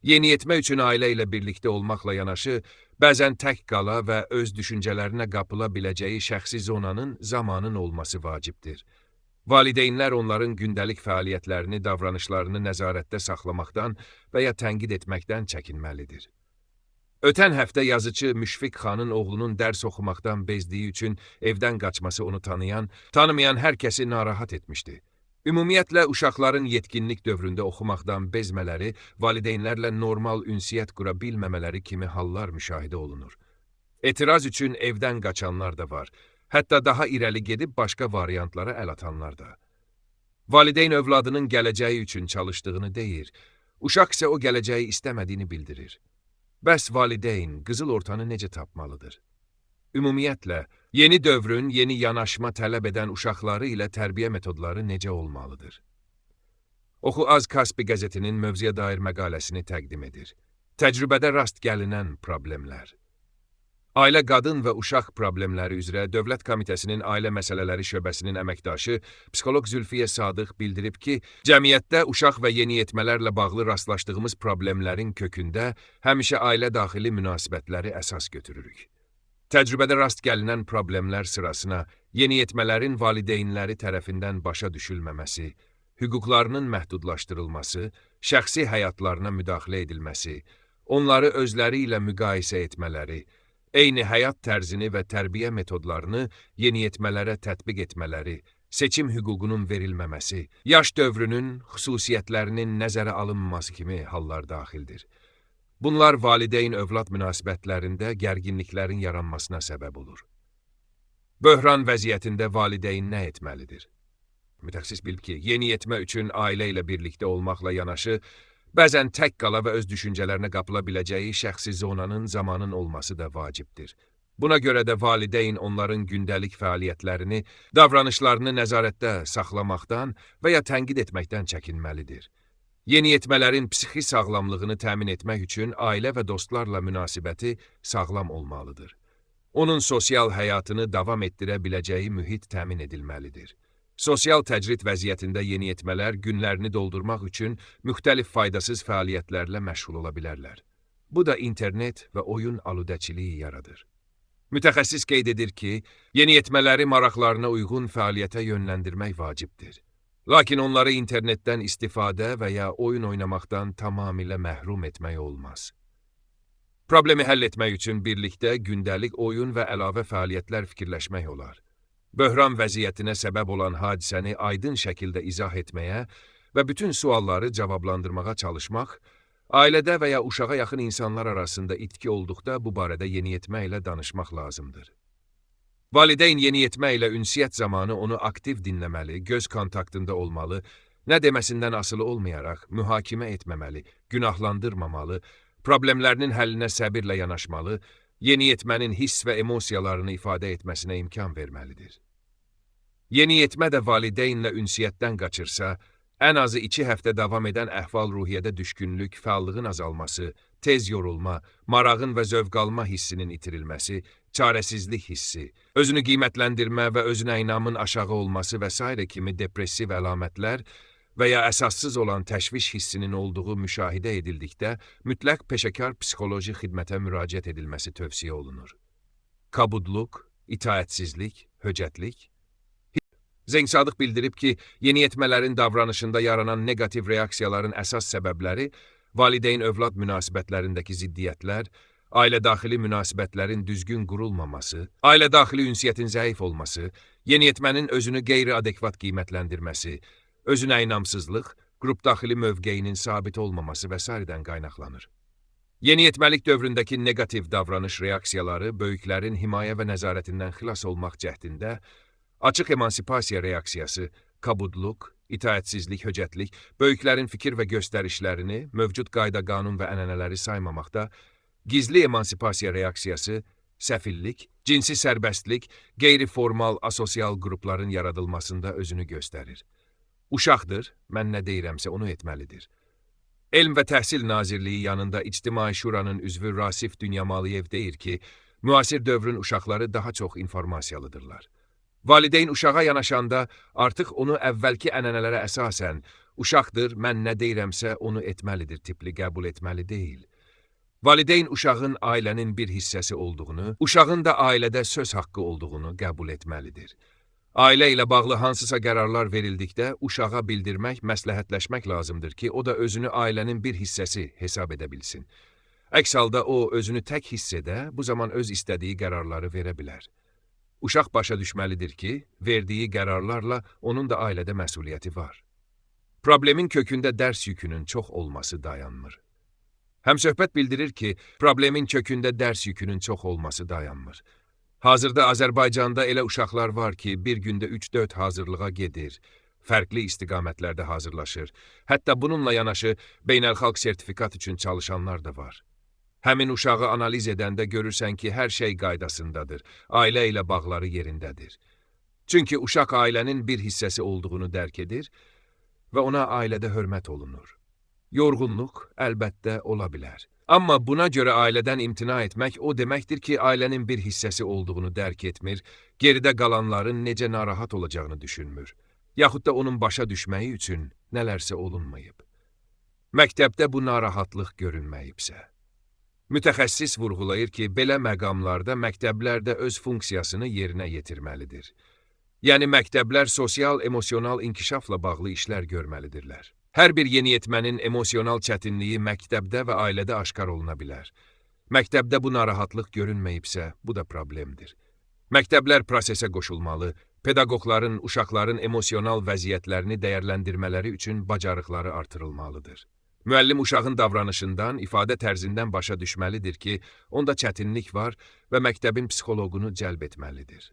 Yeniyetmə üçün ailə ilə birlikdə olmaqla yanaşı, bəzən tək qala və öz düşüncələrinə qapıla biləcəyi şəxsi zonanın zamanın olması vacibdir. Valideynlər onların gündəlik fəaliyyətlərini, davranışlarını nəzarətdə saxlamaqdan və ya tənqid etməkdən çəkinməlidir. Ötən həftə yazıcı Müşfiq xanın oğlunun dərs oxumaqdan bezdiyi üçün evdən qaçması onu tanımayan hər kəsi narahat etmişdi. Ümumiyyətlə, uşaqların yetkinlik dövründə oxumaqdan bezmələri, valideynlərlə normal ünsiyyət qura bilməmələri kimi hallar müşahidə olunur. Etiraz üçün evdən qaçanlar da var, hətta daha irəli gedib başqa variantlara əl atanlar da. Valideyn övladının gələcəyi üçün çalışdığını deyir, uşaq isə o gələcəyi istəmədiyini bildirir. Bəs valideyn qızıl ortanı necə tapmalıdır? Ümumiyyətlə, yeni dövrün yeni yanaşma tələb edən uşaqları ilə tərbiyə metodları necə olmalıdır? Oxu Az Kaspi qəzetinin mövzuya dair məqaləsini təqdim edir. Təcrübədə rast gəlinən problemlər. Ailə Qadın və Uşaq Problemləri üzrə Dövlət Komitəsinin Ailə Məsələləri şöbəsinin əməkdaşı psixoloq Zülfiyə Sadıq bildirib ki, cəmiyyətdə uşaq və yeniyetmələrlə bağlı rastlaşdığımız problemlərin kökündə həmişə ailə daxili münasibətləri əsas götürürük. Təcrübədə rast gəlinən problemlər sırasına yeniyetmələrin valideynləri tərəfindən başa düşülməməsi, hüquqlarının məhdudlaşdırılması, şəxsi həyatlarına müdaxilə edilməsi, onları özləri ilə müqayisə etmələri, eyni həyat tərzini və tərbiyə metodlarını yeniyetmələrə tətbiq etmələri, seçim hüququnun verilməməsi, yaş dövrünün xüsusiyyətlərinin nəzərə alınmaması kimi hallar daxildir. Bunlar valideyn-övlad münasibətlərində gərginliklərin yaranmasına səbəb olur. Böhran vəziyyətində valideyn nə etməlidir? Mütəxəssis bilib ki, yeniyetmə üçün ailə ilə birlikdə olmaqla yanaşı, bəzən tək qala və öz düşüncələrinə qapıla biləcəyi şəxsi zonanın zamanın olması da vacibdir. Buna görə də valideyn onların gündəlik fəaliyyətlərini, davranışlarını nəzarətdə saxlamaqdan və ya tənqid etməkdən çəkinməlidir. Yeniyetmələrin psixi sağlamlığını təmin etmək üçün ailə və dostlarla münasibəti sağlam olmalıdır. Onun sosial həyatını davam etdirə biləcəyi mühit təmin edilməlidir. Sosial təcrid vəziyyətində yeniyetmələr günlərini doldurmaq üçün müxtəlif faydasız fəaliyyətlərlə məşğul ola bilərlər. Bu da internet və oyun aludəçiliyi yaradır. Mütəxəssis qeyd edir ki, yeniyetmələri maraqlarına uyğun fəaliyyətə yönləndirmək vacibdir. Lakin onları internetdən istifadə və ya oyun oynamaqdan tamamilə məhrum etmək olmaz. Problemi həll etmək üçün birlikdə gündəlik oyun və əlavə fəaliyyətlər fikirləşmək olar. Böhran vəziyyətinə səbəb olan hadisəni aydın şəkildə izah etməyə və bütün sualları cavablandırmağa çalışmaq, ailədə və ya uşağa yaxın insanlar arasında itki olduqda bu barədə yeniyetmə ilə danışmaq lazımdır. Valideyn yeniyetmə ilə ünsiyyət zamanı onu aktiv dinləməli, göz kontaktında olmalı, nə deməsindən asılı olmayaraq mühakimə etməməli, günahlandırmamalı, problemlərinin həllinə səbirlə yanaşmalı, yeniyetmənin hiss və emosiyalarını ifadə etməsinə imkan verməlidir. Yeniyetmə də valideynlə ünsiyyətdən qaçırsa, ən azı 2 həftə davam edən əhval-ruhiyyədə düşkünlük, fəallığın azalması, tez yorulma, marağın və zövq alma hissinin itirilməsi, çarəsizlik hissi, özünü qiymətləndirmə və özünə inamın aşağı olması və s. kimi depressiv əlamətlər və ya əsassız olan təşviş hissinin olduğu müşahidə edildikdə mütləq peşəkar psixoloji xidmətə müraciət edilməsi tövsiyə olunur. Kabudluq, itaətsizlik, höcətlik. Zeng Sadıq bildirib ki, yeniyetmələrin davranışında yaranan negativ reaksiyaların əsas səbəbləri valideyn-övlad münasibətlərindəki ziddiyyətlər, ailə daxili münasibətlərin düzgün qurulmaması, ailə daxili ünsiyyətin zəif olması, yeniyetmənin özünü qeyri-adekvat qiymətləndirməsi, özünə inamsızlıq, qrup daxili mövqeyinin sabit olmaması və s.dən qaynaqlanır. Yeniyetməlik dövründəki negativ davranış reaksiyaları böyüklərin himayə və nəzarətindən xilas olmaq cəhdində, açıq emansipasiya reaksiyası, kabudluq, itaətsizlik, höcətlik, böyüklərin fikir və göstərişlərini, mövcud qayda, qanun və ənənələri saymamaqda, gizli emansipasiya reaksiyası, səfillik, cinsi sərbəstlik, qeyri-formal asosial qrupların yaradılmasında özünü göstərir. Uşaqdır, mən nə deyirəmsə onu etməlidir. Elm və Təhsil Nazirliyi yanında İctimai Şuranın üzvü Rasif Dünyamaliyev deyir ki, müasir dövrün uşaqları daha çox informasiyalıdırlar. Valideyn uşağa yanaşanda artıq onu əvvəlki ənənələrə əsasən, Uşaqdır, mən nə deyirəmsə onu etməlidir tipli qəbul etməli deyil. Valideyn uşağın ailənin bir hissəsi olduğunu, uşağın da ailədə söz haqqı olduğunu qəbul etməlidir. Ailə ilə bağlı hansısa qərarlar verildikdə uşağa bildirmək, məsləhətləşmək lazımdır ki, o da özünü ailənin bir hissəsi hesab edə bilsin. Əks halda o özünü tək hiss edə, bu zaman öz istədiyi qərarları verə bilər. Uşaq başa düşməlidir ki, verdiyi qərarlarla onun da ailədə məsuliyyəti var. Problemin kökündə dərs yükünün çox olması dayanmır. Həmsöhbət bildirir ki, problemin kökündə dərs yükünün çox olması dayanmır. Hazırda Azərbaycanda elə uşaqlar var ki, bir gündə 3-4 hazırlığa gedir, fərqli istiqamətlərdə hazırlaşır. Hətta bununla yanaşı beynəlxalq sertifikat üçün çalışanlar da var. Həmin uşağı analiz edəndə görürsən ki, hər şey qaydasındadır, ailə ilə bağları yerindədir. Çünki uşaq ailənin bir hissəsi olduğunu dərk edir və ona ailədə hörmət olunur. Yorğunluq əlbəttə ola bilər. Amma buna görə ailədən imtina etmək o deməkdir ki, ailənin bir hissəsi olduğunu dərk etmir, geridə qalanların necə narahat olacağını düşünmür, yaxud da onun başa düşməyi üçün nələrsə olunmayıb. Məktəbdə bu narahatlıq görünməyibsə. Mütəxəssis vurğulayır ki, belə məqamlarda məktəblər də öz funksiyasını yerinə yetirməlidir. Yəni məktəblər sosial-emosional inkişafla bağlı işlər görməlidirlər. Hər bir yeniyetmənin emosional çətinliyi məktəbdə və ailədə aşkar oluna bilər. Məktəbdə bu narahatlıq görünməyibsə, bu da problemdir. Məktəblər prosesə qoşulmalı, pedaqoqların uşaqların emosional vəziyyətlərini dəyərləndirmələri üçün bacarıqları artırılmalıdır. Müəllim uşağın davranışından, ifadə tərzindən başa düşməlidir ki, onda çətinlik var və məktəbin psixoloqunu cəlb etməlidir.